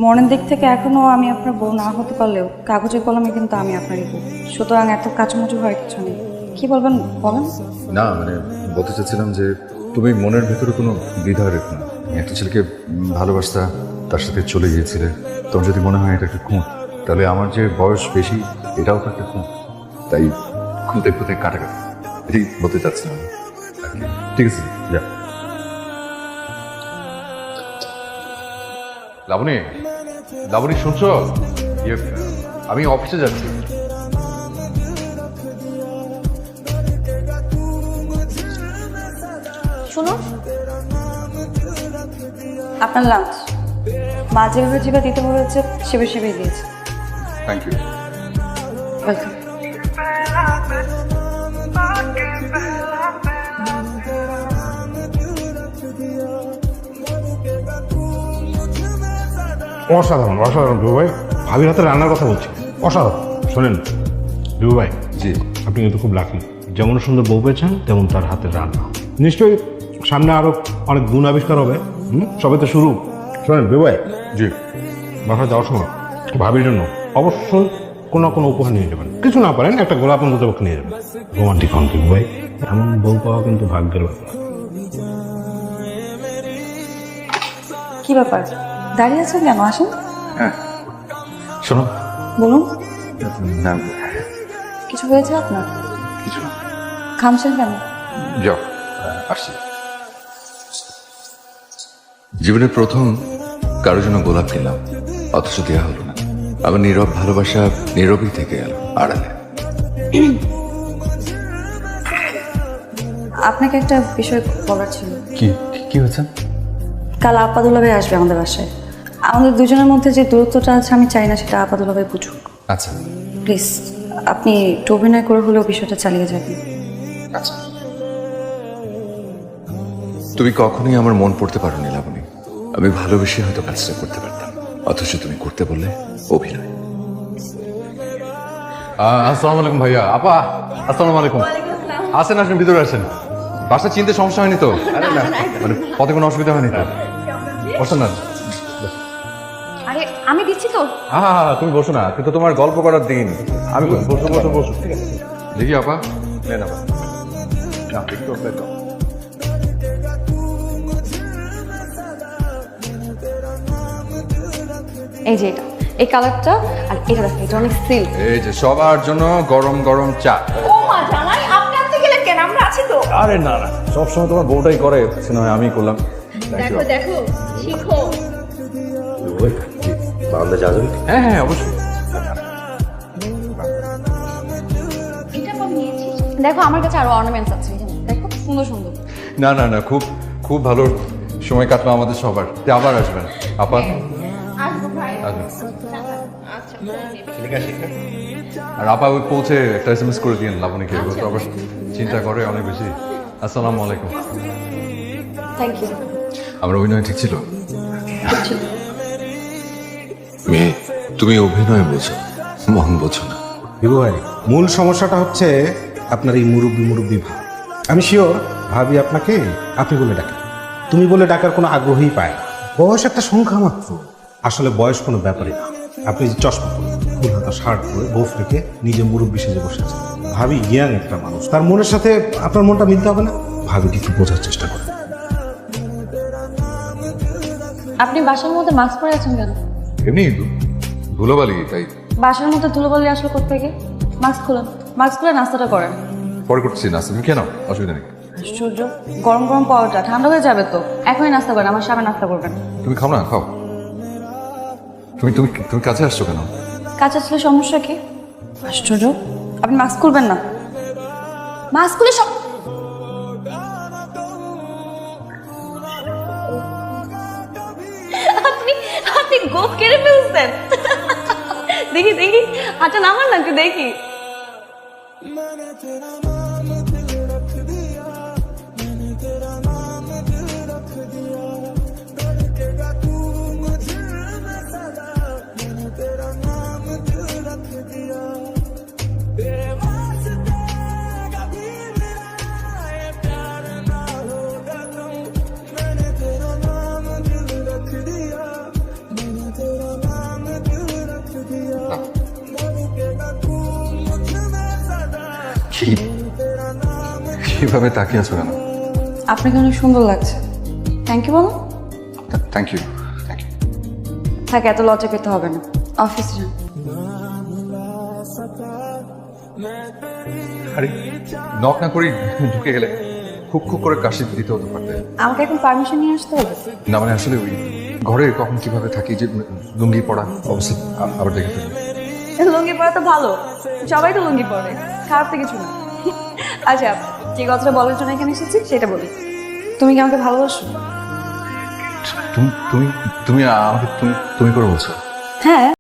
মনের দিক থেকে এখনো আমি আপনার বউ না হতে পারলেও কাগজের কলমে কিন্তু আমি আপনারই বউ। সুতরাং এত কাচুমাচু হওয়ার কিছু নেই। কি বলবেন বলেন? না মানে বলতে চাচ্ছিলাম যে তুমি মনের ভেতরে কোনো দ্বিধা রেখো না। একটা ছেলেকে ভালোবাসতা, তার সাথে চলে গিয়েছিলে। তোমার যদি মনে হয় এটা একটা খুঁত, তাহলে আমার যে বয়স বেশি এটাও তো একটা খুঁত। তাই খুঁতে খুঁতে কাটাকাটি, এটাই বলতে চাচ্ছিলাম আর কি। ঠিক আছে, যা। লাবণী, লাবণী শুনছো? আমি অফিসে যাচ্ছি। শুনো, আপনার লাঞ্চ মা যেভাবে যেভাবে দিতে বলেছে সেভাবে সেভাবে দিয়েছে। Thank you. ওয়েলকাম। অসাধারণ অসাধারণ বিভু ভাই, ভাবির হাতে রান্নার কথা বলছি, অসাধারণ। শোনেন বিভু ভাই, জি, আপনি কিন্তু খুব লাকি। যেমন সুন্দর বউ পেয়েছেন তেমন তার হাতের রান্না। নিশ্চয়ই সামনে আরো অনেক গুণ আবিষ্কার হবে। সবে তো শুরু। শোনেন বিভু ভাই, জি। বাসায় যাওয়ার সময় ভাবির জন্য অবশ্যই কোনো না কোনো উপহার নিয়ে যাবেন। কিছু না পারেন একটা গোলাপ অন্তত পক্ষে নিয়ে যাবেন। রোমান্টিক হন বিভু ভাই, এমন বউ পাওয়া কিন্তু ভাগ্যের ব্যাপার। কি ব্যাপার, দাঁড়িয়ে আছেন কেন? আসেন। হ্যাঁ, শোনো। বলুন। না, কিছু হয়েছে আপনার? কিছু না। খামছেন কেন? যাও, আসছি। জীবনের প্রথম কারোর জন্য গোলাপ কিনলাম, অথচ দেওয়া হলো না। আবার নীরব ভালোবাসা নীরবই থেকে গেল আড়ালে। আপনাকে একটা বিষয় বলার ছিল। কি কি হয়েছে? কাল আপাদুল্লাভাই আসবে আমাদের বাসায়। আমাদের দুজনের মধ্যে যে দূরত্বটা আছে আমি চাই না সেটা আপাদুল্লাভাই বুঝুক। আচ্ছা প্লিজ আপনি একটু অভিনয় করে হলেও বিষয়টা চালিয়ে যাবেন। আচ্ছা। তুমি কখনোই আমার মন পড়তে পারো নি লাবণী। আমি ভালোবেসে হয়তো কাজটা করতে পারতাম, অথচ তুমি করতে বললে অভিনয়। আসসালামু আলাইকুম ভাইয়া। আপা, আসসালামু আলাইকুম। আসেন আসেন, ভিতরে আসেন। বাসা চিনতে সমস্যা হয়নি তো? মানে পথে কোনো অসুবিধা হয়নি তো? বসেন না। আরে আমি দিচ্ছি তো। তুমি বসো না, কিন্তু তোমার গল্প করার দিন। আমি বসো বসো বসো। ঠিক আছে, দেখি আপা, নেন আপা। নাও, একটু অপেক্ষা করো। এই যে এটা, এই কালারটা আর এটা দেখো, এটা অনেক সিল্ক। এই যে সবার জন্য গরম গরম চা। ও মা জামাই, আপনি আনতে গেলেন কেন? আমরা আছি তো। আরে না না, সবসময় তোমার বউটাই করে, না হয় আমি করলাম। দেখো দেখো, শিখো। বারান্দা যাওয়া যাবে? হ্যাঁ হ্যাঁ, অবশ্যই। এটা কবে নিয়েছিস? দেখো আমার কাছে আরো অর্নামেন্টস আছে, এই যে দেখো সুন্দর সুন্দর। না না না, খুব খুব ভালো সময় কাটলো আমাদের সবার। তে আবার আসবেন আপা। আসবো ভাই। আসবেন। আচ্ছা। আর আপা ওই পৌঁছে একটা SMS করে দিন লাবণীকে, ও তো আবার চিন্তা করে অনেক বেশি। আসসালামু আলাইকুম। Thank you. আমার অভিনয় ঠিক ছিল? মেয়ে, তুমি অভিনয় বোঝো, মন বোঝো না। বিভু ভাই, মূল সমস্যাটা হচ্ছে আপনার এই মুরব্বি মুরব্বি ভাব। আমি শিওর ভাবি আপনাকে আপনি বলে ডাকে, তুমি বলে ডাকার কোনো আগ্রহই পায় না। বয়স একটা সংখ্যা মাত্র। আসলে বয়স কোনো ব্যাপারই না। আপনি যে চশমা পরে, ফুল হাতা শার্ট পরে, গোফ রেখে নিজে মুরব্বি সেজে বসে আছেন। ভাবি ইয়াং একটা মানুষ, তার মনের সাথে আপনার মনটা মিলতে হবে না? ভাবিটি একটু বোঝার চেষ্টা করেন। আপনি বাসার মধ্যে মাস্ক পরে আছেন কেন? এমনি ধুলোবালি তাই। বাসার মধ্যে ধুলোবালি আসলো কোত্থেকে? মাস্ক খুলেন, মাস্ক খুলে নাস্তাটা করেন। পরে করছি না, তুমি কেন? অসুবিধা নেই। আশ্চর্য, গরম গরম পাওয়াটা ঠান্ডা হয়ে যাবে তো। এখনই নাস্তা করেন, আমার সামনে নাস্তা করবেন। তুমি খাও না, খাও। তুমি তুমি তুমি কাছে আসছো কেন? কাছে আসলে সমস্যা কি? আশ্চর্য, আপনি মাস্ক খুলবেন না? মাস্ক খুলে সব আপনি আপনি গোপ কেড়ে ফেলছেন। দেখি দেখি, আচ্ছা নামান না একটু দেখি। কি কিভাবে তাকিয়ে আছো কেন? আপনাকে অনেক সুন্দর লাগছে। থ্যাংক ইউ বলো। Thank you thank you. থাকে, এত লজ্জা পেতে হবে না। অফিসে যান। আরে নক না করেই ঢুকে গেলে, খুব খুব করে কাশি দিতে হতে পারতে। আমাকে এখন পারমিশন নিয়ে আসতে হবে? না মানে আসলে ওই ঘরে কখন কিভাবে থাকি, যে লুঙ্গি পড়া অবস্থা আবার দেখে ফেলবে। লুঙ্গি পরা তো ভালো, সবাই তো লুঙ্গি পরে, খারাপ তো কিছু না। আচ্ছা, যে কথাটা বলার জন্য এখানে এসেছি সেটা বলি। তুমি কি আমাকে ভালোবাসো? তুমি তুমি তুমি আমাকে তুমি তুমি করে বলছো? হ্যাঁ।